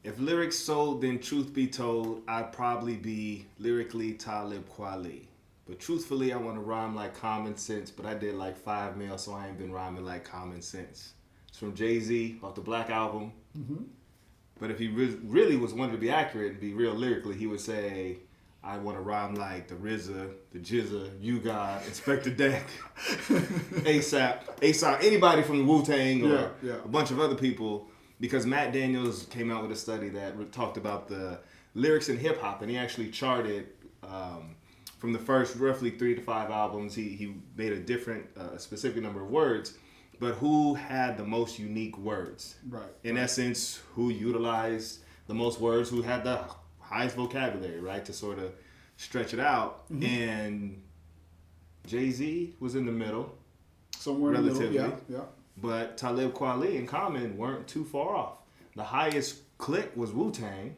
If lyrics sold, then truth be told, I'd probably be lyrically Talib Kweli. But truthfully, I want to rhyme like common sense, but I did like 5 mil, so I ain't been rhyming like common sense. It's from Jay-Z off the Black album. Mm-hmm. But if he really was wanted to be accurate and be real lyrically, he would say, I want to rhyme like the RZA, the Jizza, You God, Inspector Deck, ASAP, anybody from the Wu-Tang or a bunch of other people. Because Matt Daniels came out with a study that talked about the lyrics in hip hop, and he actually charted from the first roughly 3 to 5 albums. He made a different, specific number of words, but who had the most unique words? Right. In essence, who utilized the most words? Who had the highest vocabulary? Right, to sort of stretch it out. Mm-hmm. And Jay-Z was in the middle, somewhere relatively. In the middle. Yeah. But Talib Kweli and Common weren't too far off. The highest click was Wu-Tang.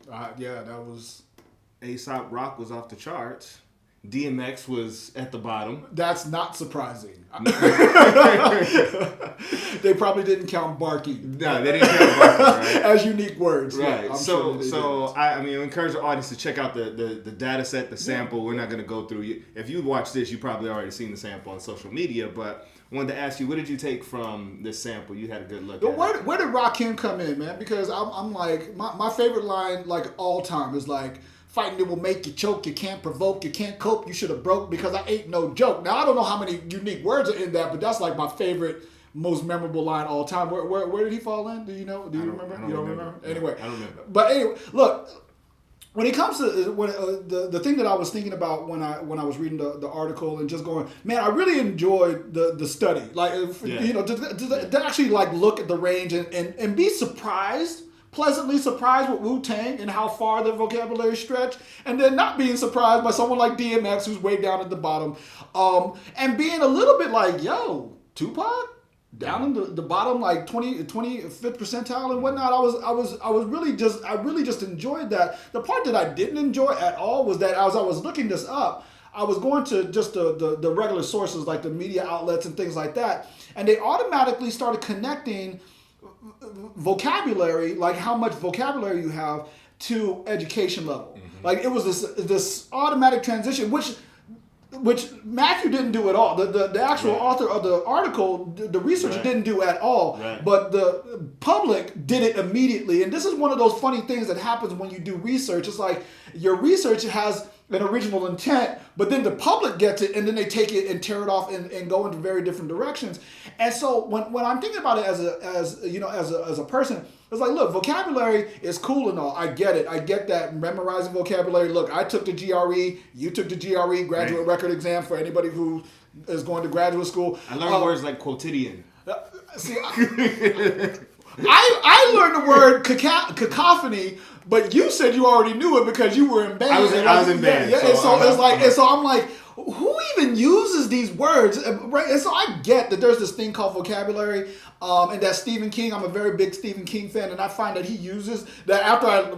That was... A$AP Rock was off the charts. DMX was at the bottom. That's not surprising. They probably didn't count Barky. No, they didn't count Barky, right? As unique words. Right. Yeah, I encourage the audience to check out the data set, the sample. We're not going to go through. If you watch this, you probably already seen the sample on social media, but I wanted to ask you, what did you take from this sample? You had a good look at it. Where did Rakim come in, man? Because I'm like, my favorite line, like all time, is like, fighting it will make you choke, you can't provoke, you can't cope, you should have broke because I ain't no joke. Now, I don't know how many unique words are in that, but that's like my favorite, most memorable line all time. Where did he fall in? Do you know? Do you remember? You don't remember? Anyway. I don't remember. But anyway, look, when it comes to the thing that I was thinking about when I was reading the article and just going, man, I really enjoyed the study. Like, to actually like look at the range and be surprised, pleasantly surprised with Wu-Tang and how far their vocabulary stretched, and then not being surprised by someone like DMX who's way down at the bottom, and being a little bit like, yo, Tupac down in the bottom, like 25th percentile and whatnot. I really just enjoyed that. The part that I didn't enjoy at all was that as I was looking this up, I was going to just the regular sources like the media outlets and things like that, and they automatically started connecting vocabulary, like how much vocabulary you have, to education level. Mm-hmm. Like it was this automatic transition, which Matthew didn't do at all. The actual author of the article, the researcher didn't do at all. Right. But the public did it immediately. And this is one of those funny things that happens when you do research. It's like your research has an original intent, but then the public gets it, and then they take it and tear it off and go into very different directions. And so when I'm thinking about it as a person, it's like, look, vocabulary is cool and all. I get it. I get that memorizing vocabulary. Look, I took the GRE. You took the GRE, graduate record exam, for anybody who is going to graduate school. I learned words like quotidian. See, I learned the word cacophony, but you said you already knew it because you were in band. I was in band. Yeah, so I'm like, who even uses these words? Right? And so I get that there's this thing called vocabulary, and that Stephen King, I'm a very big Stephen King fan, and I find that he uses that after I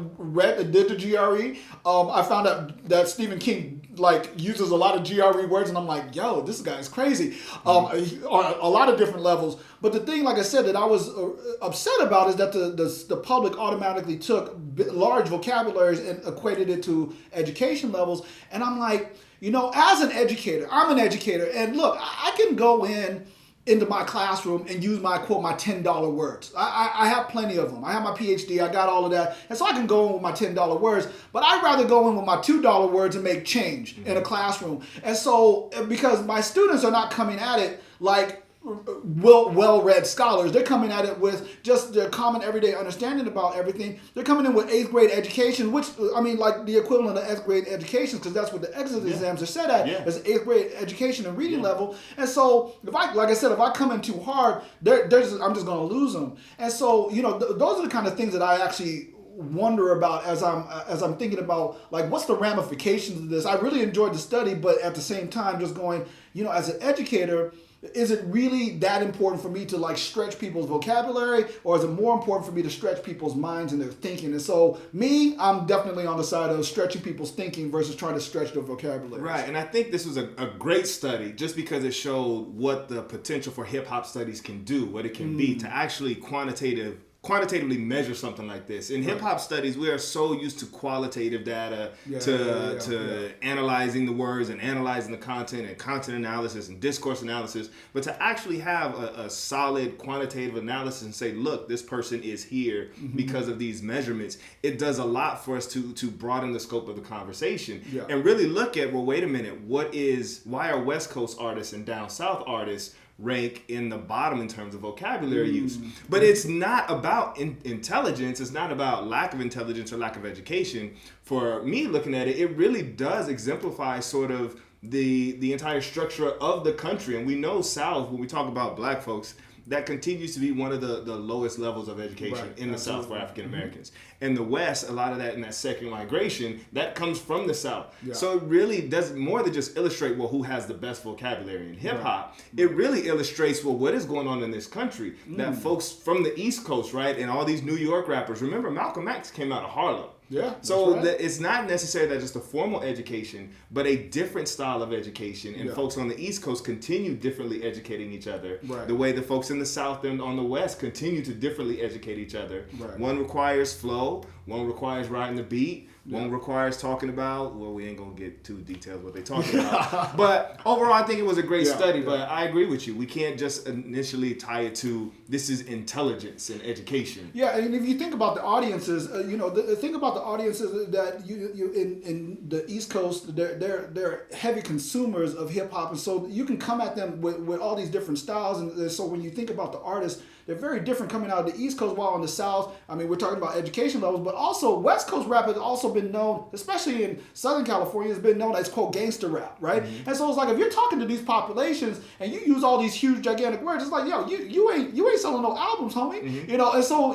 did the GRE, I found out that Stephen King like uses a lot of GRE words, and I'm like, yo, this guy is crazy on a lot of different levels. But the thing, like I said, that I was upset about is that the public automatically took large vocabularies and equated it to education levels. And I'm like, as an educator, I'm an educator, and look, I can go into my classroom and use my $10 words. I have plenty of them. I have my PhD. I got all of that. And so I can go in with my $10 words, but I'd rather go in with my $2 words and make change in a classroom. And so because my students are not coming at it like well-read scholars, they're coming at it with just their common everyday understanding about everything. They're coming in with 8th grade education, which, I mean, like the equivalent of 8th grade education, because that's what the exit exams are set at, is 8th grade education and reading level. And so, if I come in too hard, I'm just going to lose them. And so, those are the kind of things that I actually wonder about as I'm thinking about, like, what's the ramifications of this. I really enjoyed the study, but at the same time, just going, as an educator, is it really that important for me to like stretch people's vocabulary, or is it more important for me to stretch people's minds and their thinking? And so I'm definitely on the side of stretching people's thinking versus trying to stretch their vocabulary. Right, and I think this was a great study just because it showed what the potential for hip hop studies can do, what it can be, to actually quantitatively measure something like this. In hip hop studies, we are so used to qualitative data, to analyzing the words and analyzing the content and content analysis and discourse analysis, but to actually have a solid quantitative analysis and say, look, this person is here because of these measurements, it does a lot for us to broaden the scope of the conversation and really look at, well, wait a minute, why are West Coast artists and down South artists rank in the bottom in terms of vocabulary use? But it's not about intelligence. It's not about lack of intelligence or lack of education. For me, looking at it, it really does exemplify sort of the entire structure of the country. And we know South, when we talk about black folks, that continues to be one of the lowest levels of education in the South for African Americans. In the West, a lot of that in that second migration, that comes from the South. So it really does more than just illustrate, well, who has the best vocabulary in hip hop. It really illustrates, well, what is going on in this country? That folks from the East Coast, right, and all these New York rappers, remember Malcolm X came out of Harlem. So it's not necessarily that just a formal education, but a different style of education. And folks on the East Coast continue differently educating each other. The way the folks in the South and on the West continue to differently educate each other. One requires flow, one requires riding the beat, one requires talking about, well, we ain't going to get too detailed what they talking about. But overall, I think it was a great study. But I agree with you. We can't just initially tie it to this is intelligence and education. Yeah, and if you think about the audiences, think about the audiences that you in the East Coast, they're heavy consumers of hip hop, and so you can come at them with all these different styles. And so when you think about the artists, they're very different coming out of the East Coast, while in the South, I mean, we're talking about education levels, but also West Coast rap has also been known, especially in Southern California, has been known as, quote, gangster rap, right? And so it's like, if you're talking to these populations and you use all these huge, gigantic words, it's like, yo, you ain't selling no albums, homie. And so,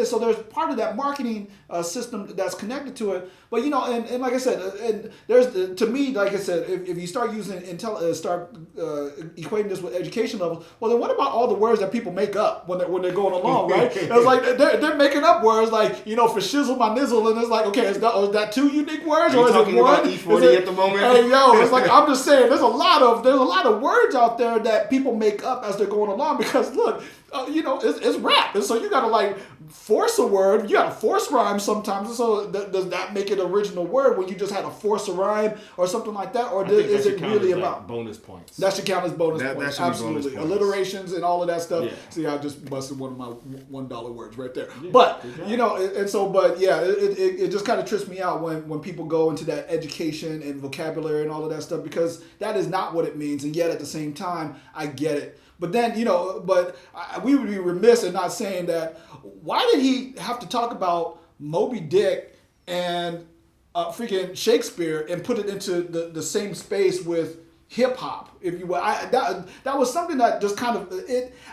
so there's part of that marketing system that's connected to it. But, and like I said, and there's, to me, like I said, if you start using equating this with education levels, well, then what about all the words that people make up when they're going along, right? It's like they're making up words like, for shizzle my nizzle, and it's like, okay, is that two unique words, or is it one? About E40 at the moment? Hey, yo, it's like, I'm just saying, there's a lot of words out there that people make up as they're going along, because look, it's rap, and so you gotta like force a word. You gotta force rhyme sometimes. And so does that make it an original word when you just had to force a rhyme or something like that, or is it really about bonus points? That should count as bonus points. That Absolutely, bonus points. Alliterations and all of that stuff. See, I just busted one of my $1 words right there. But it just kind of trips me out when people go into that education and vocabulary and all of that stuff, because that is not what it means, and yet at the same time, I get it. But then, we would be remiss in not saying that, why did he have to talk about Moby Dick and freaking Shakespeare and put it into the same space with hip hop, if you will? That was something that just kind of,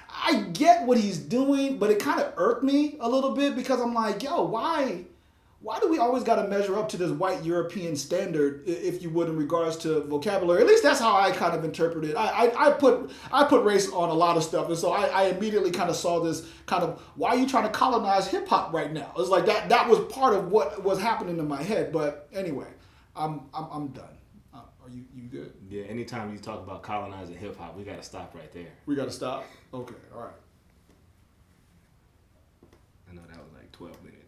I get what he's doing, but it kind of irked me a little bit, because I'm like, yo, why do we always got to measure up to this white European standard, if you would, in regards to vocabulary? At least that's how I kind of interpret it. I put race on a lot of stuff, and so I immediately kind of saw this kind of, why are you trying to colonize hip hop right now? It's like that was part of what was happening in my head. But anyway, I'm done. Are you good? Yeah. Anytime you talk about colonizing hip hop, we got to stop right there. We got to stop. Okay. All right. I know that was like 12 minutes.